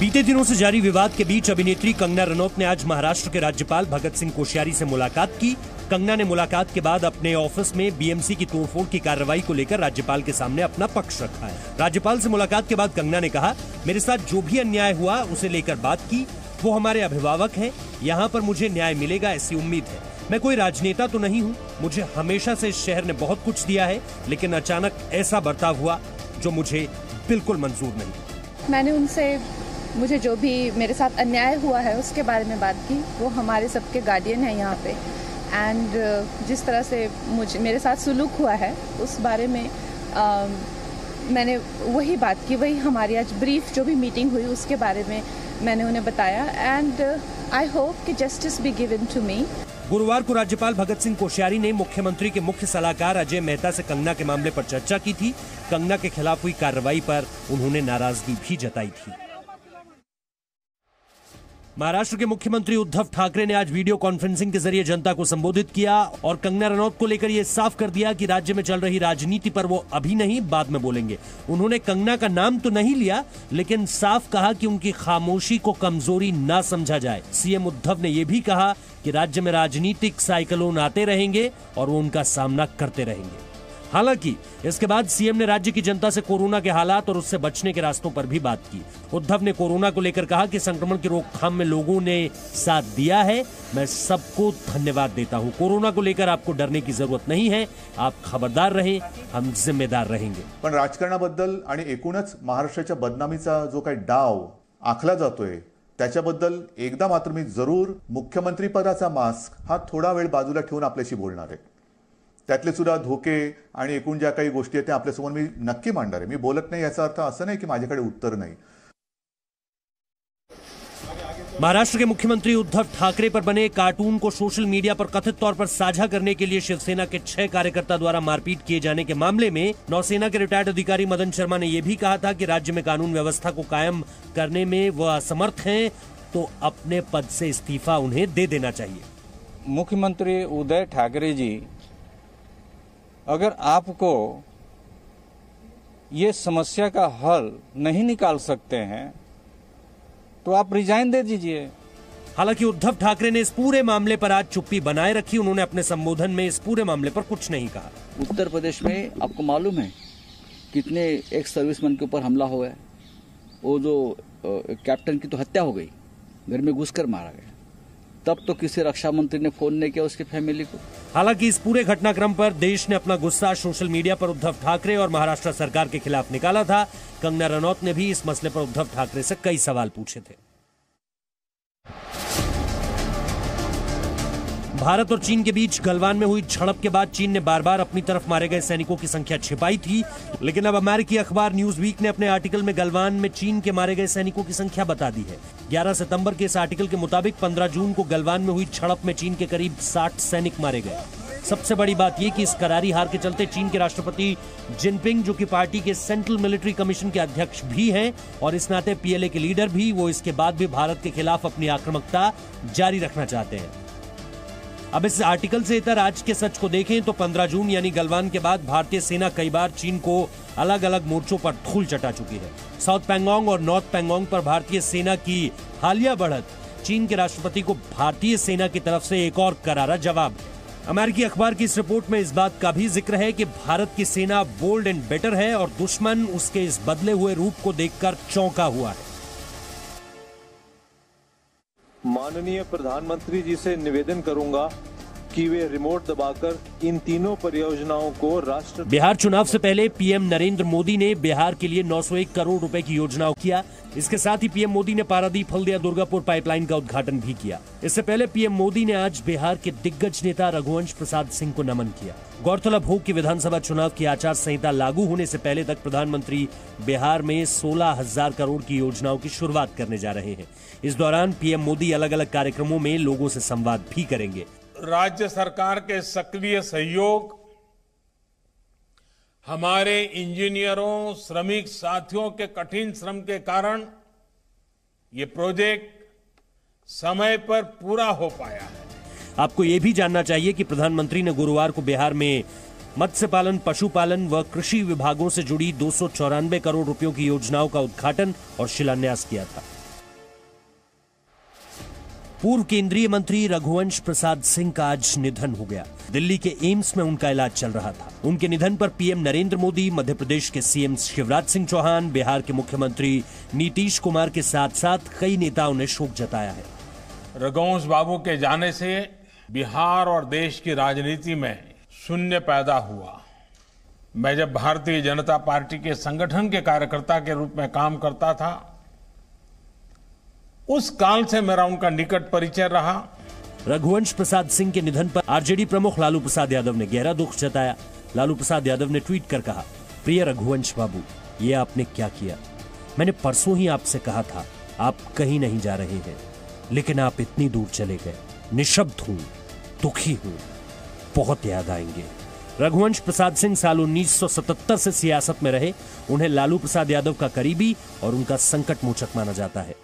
बीते दिनों से जारी विवाद के बीच अभिनेत्री कंगना रनौत ने आज महाराष्ट्र के राज्यपाल भगत सिंह कोश्यारी से मुलाकात की। कंगना ने मुलाकात के बाद अपने ऑफिस में बीएमसी की तोड़फोड़ की कार्रवाई को लेकर राज्यपाल के सामने अपना पक्ष रखा है। राज्यपाल से मुलाकात के बाद कंगना ने कहा, मेरे साथ जो भी अन्याय हुआ उसे लेकर बात की, वो हमारे अभिभावक हैं, यहाँ पर मुझे न्याय मिलेगा ऐसी उम्मीद है। मैं कोई राजनेता तो नहीं हूँ, मुझे हमेशा से इस शहर ने बहुत कुछ दिया है, लेकिन अचानक ऐसा बर्ताव हुआ जो मुझे बिल्कुल मंजूर नहीं। मैंने उनसे मुझे जो भी मेरे साथ अन्याय हुआ है उसके बारे में बात की। वो हमारे सबके गार्डियन हैं यहाँ पे, एंड जिस तरह से मेरे साथ सुलूक हुआ है उस बारे में मैंने वही बात की। वही हमारी आज ब्रीफ जो भी मीटिंग हुई उसके बारे में मैंने उन्हें बताया, एंड आई होप कि justice be given to me. गुरुवार को राज्यपाल भगत सिंह कोश्यारी ने मुख्यमंत्री के मुख्य सलाहकार अजय मेहता से कंगना के मामले पर चर्चा की थी। कंगना के खिलाफ हुई कार्रवाई पर उन्होंने नाराजगी भी जताई थी। महाराष्ट्र के मुख्यमंत्री उद्धव ठाकरे ने आज वीडियो कॉन्फ्रेंसिंग के जरिए जनता को संबोधित किया और कंगना रनौत को लेकर यह साफ कर दिया कि राज्य में चल रही राजनीति पर वो अभी नहीं, बाद में बोलेंगे। उन्होंने कंगना का नाम तो नहीं लिया, लेकिन साफ कहा कि उनकी खामोशी को कमजोरी ना समझा जाए। सीएम उद्धव ने यह भी कहा कि राज्य में राजनीतिक साइक्लोन आते रहेंगे और वो उनका सामना करते रहेंगे। हालांकि इसके बाद सीएम ने राज्य की जनता से कोरोना के हालात और उससे बचने के रास्तों पर भी बात की। उद्धव ने कोरोना को लेकर कहा कि संक्रमण की रोकथाम में लोगों ने साथ दिया है, मैं सबको धन्यवाद देता हूं। कोरोना को लेकर आपको डरने की जरूरत नहीं है, आप खबरदार रहें, हम जिम्मेदार रहेंगे। पण राजकारणाबद्दल आणि एकूणच महाराष्ट्राच्या बदनामीचा जो काही डाव आखला जातोय त्याच्याबद्दल एकदा मात्र मी जरूर मुख्यमंत्री पदाचा मास्क हा थोडा वेळ बाजूला ठेवून आपल्याशी बोलणार आहे। त्यातले सुद्धा धोके आणि एकूण ज्या काही गोष्टी आहेत त्या आपल्यासमोर मी नक्की मांडणार आहे। मी बोलत नाही याचा अर्थ असं नाही की माझ्याकडे उत्तर नाही। महाराष्ट्र के मुख्यमंत्री उद्धव ठाकरे पर बने कार्टून को सोशल मीडिया पर कथित तौर पर साझा करने के लिए शिवसेना के 6 कार्यकर्ता द्वारा मारपीट किए जाने के मामले में नौसेना के रिटायर्ड अधिकारी मदन शर्मा ने यह भी कहा था कि राज्य में कानून व्यवस्था को कायम करने में वह असमर्थ हैं, तो अपने पद से इस्तीफा उन्हें दे देना चाहिए। मुख्यमंत्री उद्धव ठाकरे जी, अगर आपको ये समस्या का हल नहीं निकाल सकते हैं तो आप रिजाइन दे दीजिए। हालांकि उद्धव ठाकरे ने इस पूरे मामले पर आज चुप्पी बनाए रखी। उन्होंने अपने संबोधन में इस पूरे मामले पर कुछ नहीं कहा। उत्तर प्रदेश में आपको मालूम है कितने एक सर्विसमैन के ऊपर हमला हुआ है। वो जो कैप्टन की तो हत्या हो गई, घर में घुसकर मारा गया। तब तो किसी रक्षा मंत्री ने फोन नहीं किया उसकी फैमिली को। हालांकि इस पूरे घटनाक्रम पर देश ने अपना गुस्सा सोशल मीडिया पर उद्धव ठाकरे और महाराष्ट्र सरकार के खिलाफ निकाला था। कंगना रनौत ने भी इस मसले पर उद्धव ठाकरे से कई सवाल पूछे थे। भारत और चीन के बीच गलवान में हुई झड़प के बाद चीन ने बार बार अपनी तरफ मारे गए सैनिकों की संख्या छिपाई थी, लेकिन अब अमेरिकी अखबार न्यूज वीक ने अपने आर्टिकल में गलवान में चीन के मारे गए सैनिकों की संख्या बता दी है। 11 सितंबर के इस आर्टिकल के मुताबिक 15 जून को गलवान में हुई झड़प में चीन के करीब 60 सैनिक मारे गए। सबसे बड़ी बात यह कि इस करारी हार के चलते चीन के राष्ट्रपति जिनपिंग, जो कि पार्टी के सेंट्रल मिलिट्री कमीशन के अध्यक्ष भी हैं और इस नाते पीएलए के लीडर भी, वो इसके बाद भी भारत के खिलाफ अपनी आक्रामकता जारी रखना चाहते हैं। अब इस आर्टिकल से इतर आज के सच को देखें तो 15 जून यानी गलवान के बाद भारतीय सेना कई बार चीन को अलग अलग मोर्चों पर धूल चटा चुकी है। साउथ पैंगोंग और नॉर्थ पैंगोंग पर भारतीय सेना की हालिया बढ़त चीन के राष्ट्रपति को भारतीय सेना की तरफ से एक और करारा जवाब है। अमेरिकी अखबार की इस रिपोर्ट में इस बात का भी जिक्र है कि भारत की सेना बोल्ड एंड बेटर है और दुश्मन उसके इस बदले हुए रूप को देखकर चौंका हुआ है। माननीय प्रधानमंत्री जी से निवेदन करूंगा कि वे रिमोट दबाकर इन तीनों परियोजनाओं को राष्ट्र। बिहार चुनाव से पहले पीएम नरेंद्र मोदी ने बिहार के लिए 901 करोड़ रुपए की योजना किया। इसके साथ ही पीएम मोदी ने पारादीप हल्दिया दुर्गापुर पाइपलाइन का उद्घाटन भी किया। इससे पहले पीएम मोदी ने आज बिहार के दिग्गज नेता रघुवंश प्रसाद सिंह को नमन किया। गौरतलब हो कि विधानसभा चुनाव की आचार संहिता लागू होने से पहले तक प्रधानमंत्री बिहार में 16,000 करोड़ की योजनाओं की शुरुआत करने जा रहे हैं। इस दौरान पीएम मोदी अलग अलग कार्यक्रमों में लोगों से संवाद भी करेंगे। राज्य सरकार के सक्रिय सहयोग, हमारे इंजीनियरों, श्रमिक साथियों के कठिन श्रम के कारण ये प्रोजेक्ट समय पर पूरा हो पाया है। आपको ये भी जानना चाहिए कि प्रधानमंत्री ने गुरुवार को बिहार में मत्स्य पालन, पशुपालन व कृषि विभागों से जुड़ी 294 करोड़ रुपयों की योजनाओं का उद्घाटन और शिलान्यास किया था। पूर्व केंद्रीय मंत्री रघुवंश प्रसाद सिंह का आज निधन हो गया। दिल्ली के एम्स में उनका इलाज चल रहा था। उनके निधन पर पीएम नरेंद्र मोदी, मध्य प्रदेश के सीएम शिवराज सिंह चौहान, बिहार के मुख्यमंत्री नीतीश कुमार के साथ साथ कई नेताओं ने शोक जताया है। रघुवंश बाबू के जाने से बिहार और देश की राजनीति में शून्य पैदा हुआ। मैं जब भारतीय जनता पार्टी के संगठन के कार्यकर्ता के रूप में काम करता था, उस काल से मेरा उनका निकट परिचय रहा। रघुवंश प्रसाद सिंह के निधन पर आरजेडी प्रमुख लालू प्रसाद यादव ने गहरा दुख जताया। लालू प्रसाद यादव ने ट्वीट कर कहा, प्रिय रघुवंश बाबू, ये आपने क्या किया? मैंने परसों ही आपसे कहा था आप कहीं नहीं जा रहे हैं, लेकिन आप इतनी दूर चले गए। निशब्द हूं, दुखी हूं, बहुत याद आएंगे। रघुवंश प्रसाद सिंह साल 1977 से सियासत में रहे। उन्हें लालू प्रसाद यादव का करीबी और उनका संकट मोचक माना जाता है।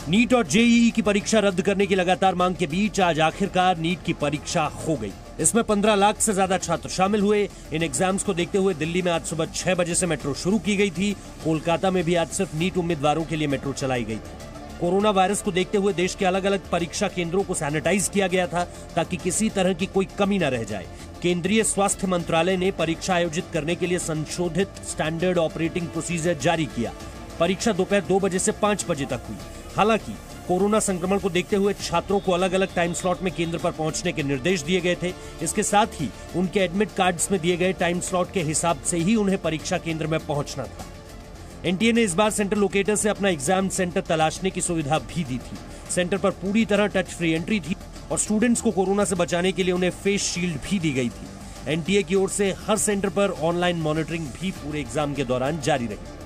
नीट और जेईई की परीक्षा रद्द करने की लगातार मांग के बीच आज आखिरकार नीट की परीक्षा हो गई। इसमें 15 लाख से ज्यादा छात्र शामिल हुए। इन एग्जाम्स को देखते हुए दिल्ली में आज सुबह 6 बजे से मेट्रो शुरू की गई थी। कोलकाता में भी आज सिर्फ नीट उम्मीदवारों के लिए मेट्रो चलाई गई थी। कोरोना वायरस को देखते हुए देश के अलग अलग परीक्षा केंद्रों को सैनिटाइज किया गया था ताकि किसी तरह की कोई कमी न रह जाए। केंद्रीय स्वास्थ्य मंत्रालय ने परीक्षा आयोजित करने के लिए संशोधित स्टैंडर्ड ऑपरेटिंग प्रोसीजर जारी किया। परीक्षा दोपहर 2 बजे से 5 बजे तक हुई। हालांकि कोरोना संक्रमण को देखते हुए छात्रों को अलग अलग टाइम स्लॉट में केंद्र पर पहुंचने के निर्देश दिए गए थे। इसके साथ ही उनके एडमिट कार्ड्स में दिए गए टाइम स्लॉट के हिसाब से ही उन्हें परीक्षा केंद्र में पहुंचना था। एनटीए ने इस बार सेंटर लोकेटर से अपना एग्जाम सेंटर तलाशने की सुविधा भी दी थी। सेंटर पर पूरी तरह टच फ्री एंट्री थी और स्टूडेंट्स को कोरोना से बचाने के लिए उन्हें फेस शील्ड भी दी गई थी। एनटीए की ओर से हर सेंटर पर ऑनलाइन मॉनिटरिंग भी पूरे एग्जाम के दौरान जारी रही।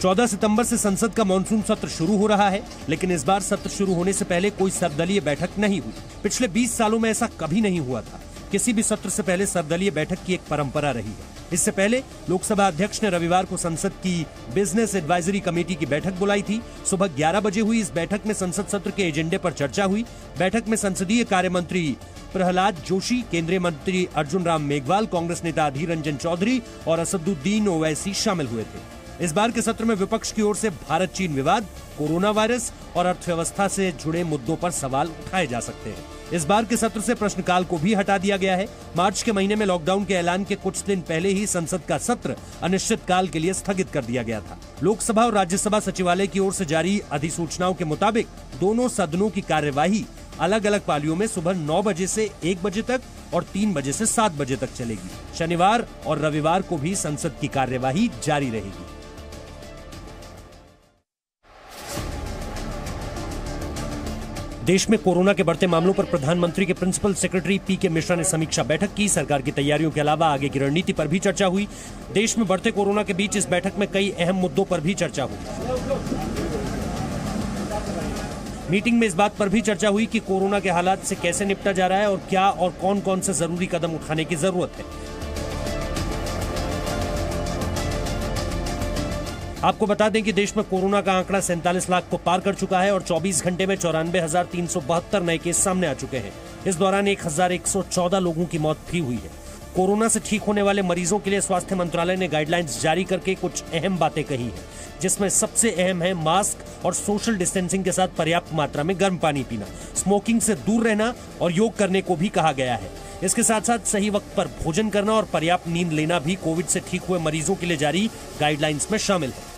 14 सितंबर से संसद का मॉनसून सत्र शुरू हो रहा है, लेकिन इस बार सत्र शुरू होने से पहले कोई सर्वदलीय बैठक नहीं हुई। पिछले 20 सालों में ऐसा कभी नहीं हुआ था। किसी भी सत्र से पहले सर्वदलीय बैठक की एक परंपरा रही है। इससे पहले लोकसभा अध्यक्ष ने रविवार को संसद की बिजनेस एडवाइजरी कमेटी की बैठक बुलाई थी। सुबह 11 बजे हुई इस बैठक में संसद सत्र के एजेंडे पर चर्चा हुई। बैठक में संसदीय कार्य मंत्री प्रहलाद जोशी, केंद्रीय मंत्री अर्जुन राम मेघवाल, कांग्रेस नेता अधीर रंजन चौधरी और असदुद्दीन ओवैसी शामिल हुए थे। इस बार के सत्र में विपक्ष की ओर से भारत चीन विवाद, कोरोना वायरस और अर्थव्यवस्था से जुड़े मुद्दों पर सवाल उठाए जा सकते हैं। इस बार के सत्र से प्रश्नकाल को भी हटा दिया गया है। मार्च के महीने में लॉकडाउन के ऐलान के कुछ दिन पहले ही संसद का सत्र अनिश्चितकाल के लिए स्थगित कर दिया गया था। लोकसभा और राज्यसभा सचिवालय की ओर से जारी अधिसूचनाओं के मुताबिक दोनों सदनों की कार्यवाही अलग अलग पालियों में सुबह 9 बजे से 1 बजे तक और 3 बजे से 7 बजे तक चलेगी। शनिवार और रविवार को भी संसद की कार्यवाही जारी रहेगी। देश में कोरोना के बढ़ते मामलों पर प्रधानमंत्री के प्रिंसिपल सेक्रेटरी पीके मिश्रा ने समीक्षा बैठक की। सरकार की तैयारियों के अलावा आगे की रणनीति पर भी चर्चा हुई। देश में बढ़ते कोरोना के बीच इस बैठक में कई अहम मुद्दों पर भी चर्चा हुई। मीटिंग में इस बात पर भी चर्चा हुई कि कोरोना के हालात से कैसे निपटा जा रहा है और क्या और कौन कौन से जरूरी कदम उठाने की जरूरत है। आपको बता दें कि देश में कोरोना का आंकड़ा 47 लाख को पार कर चुका है और 24 घंटे में 94,372 नए केस सामने आ चुके हैं। इस दौरान 1,114 लोगों की मौत भी हुई है। कोरोना से ठीक होने वाले मरीजों के लिए स्वास्थ्य मंत्रालय ने गाइडलाइंस जारी करके कुछ अहम बातें कही हैं, जिसमें सबसे अहम है मास्क और सोशल डिस्टेंसिंग के साथ पर्याप्त मात्रा में गर्म पानी पीना, स्मोकिंग से दूर रहना और योग करने को भी कहा गया है। इसके साथ साथ सही वक्त पर भोजन करना और पर्याप्त नींद लेना भी कोविड से ठीक हुए मरीजों के लिए जारी गाइडलाइंस में शामिल है।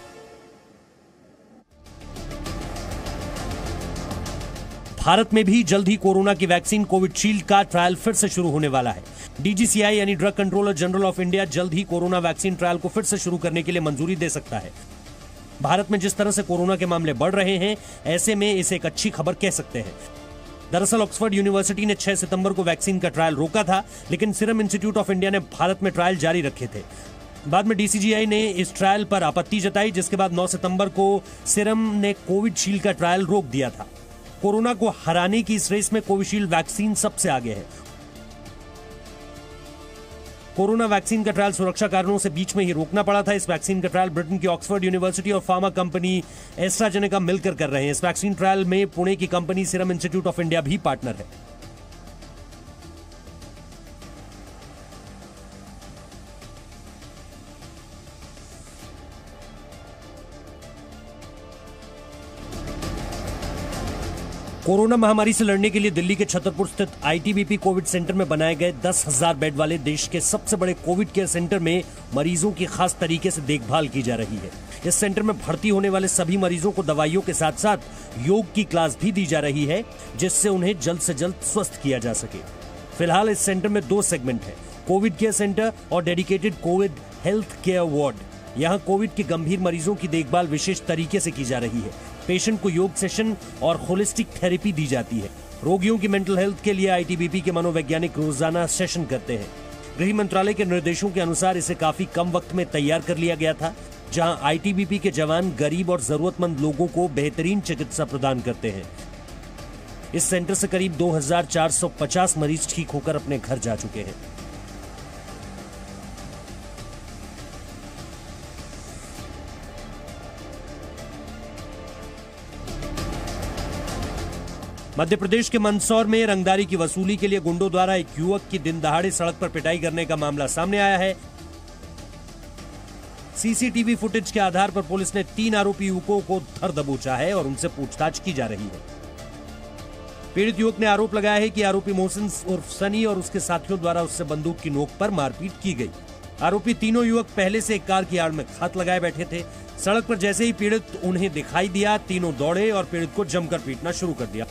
भारत में भी जल्द ही कोरोना की वैक्सीन कोविशील्ड का ट्रायल फिर से शुरू होने वाला है। डीजीसीआई यानी drug controller general of India जल्द ही कोरोना वैक्सीन ट्रायल को फिर से शुरू करने के लिए मंजूरी दे सकता है। भारत में जिस तरह से कोरोना के मामले बढ़ रहे हैं, ऐसे में इसे एक अच्छी खबर कह सकते हैं। दरअसल ऑक्सफोर्ड यूनिवर्सिटी ने 6 सितंबर को वैक्सीन का ट्रायल रोका था, लेकिन सीरम इंस्टीट्यूट ऑफ इंडिया ने भारत में ट्रायल जारी रखे थे। बाद में डीसीजीआई ने इस ट्रायल पर आपत्ति जताई, जिसके बाद 9 सितंबर को सीरम ने कोविशील्ड का ट्रायल रोक दिया था। कोरोना को हराने की इस रेस में कोविशील्ड वैक्सीन सबसे आगे है। कोरोना वैक्सीन का ट्रायल सुरक्षा कारणों से बीच में ही रोकना पड़ा था। इस वैक्सीन का ट्रायल ब्रिटेन की ऑक्सफोर्ड यूनिवर्सिटी और फार्मा कंपनी एस्ट्राजेनेका मिलकर कर रहे हैं। इस वैक्सीन ट्रायल में पुणे की company serum institute of India भी पार्टनर है। कोरोना महामारी से लड़ने के लिए दिल्ली के छतरपुर स्थित आईटीबीपी कोविड सेंटर में बनाए गए 10,000 बेड वाले देश के सबसे बड़े कोविड केयर सेंटर में मरीजों की खास तरीके से देखभाल की जा रही है। इस सेंटर में भर्ती होने वाले सभी मरीजों को दवाइयों के साथ साथ योग की क्लास भी दी जा रही है, जिससे उन्हें जल्द से जल्द स्वस्थ किया जा सके। फिलहाल इस सेंटर में 2 सेगमेंट है, कोविड केयर सेंटर और dedicated Covid health care ward. यहाँ कोविड के गंभीर मरीजों की देखभाल विशेष तरीके से की जा रही है। पेशेंट को योग सेशन और होलिस्टिक थेरेपी दी जाती है। रोगियों की मेंटल हेल्थ के लिए आईटीबीपी के मनोवैज्ञानिक रोजाना सेशन करते हैं। गृह मंत्रालय के निर्देशों के अनुसार इसे काफी कम वक्त में तैयार कर लिया गया था, जहां आईटीबीपी के जवान गरीब और जरूरतमंद लोगों को बेहतरीन चिकित्सा प्रदान करते हैं। इस सेंटर से करीब 2450 मरीज ठीक होकर अपने घर जा चुके हैं। मध्य प्रदेश के मंदसौर में रंगदारी की वसूली के लिए गुंडों द्वारा एक युवक की दिन दहाड़े सड़क पर पिटाई करने का मामला सामने आया है। सीसीटीवी फुटेज के आधार पर पुलिस ने 3 आरोपी युवकों को धर दबोचा है और उनसे पूछताछ की जा रही है। पीड़ित युवक ने आरोप लगाया है कि आरोपी मोहसिन उर्फ सनी और उसके साथियों द्वारा उससे बंदूक की नोक पर मारपीट की गई। आरोपी तीनों युवक पहले से एक कार की आड़ में घात लगाए बैठे थे। सड़क पर जैसे ही पीड़ित उन्हें दिखाई दिया, तीनों दौड़े और पीड़ित को जमकर पीटना शुरू कर दिया।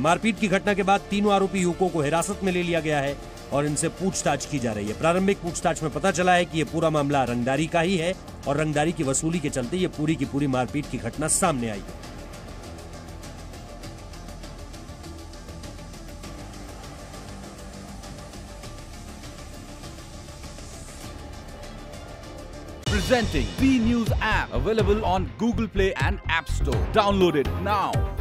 मारपीट की घटना के बाद तीनों आरोपी युवकों को हिरासत में ले लिया गया है और इनसे पूछताछ की जा रही है। प्रारंभिक पूछताछ में पता चला है कि यह पूरा मामला रंगदारी का ही है और रंगदारी की वसूली के चलते ये पूरी की पूरी मारपीट की घटना सामने आई है। Presenting B News app, available on Google Play and App Store. Download it now.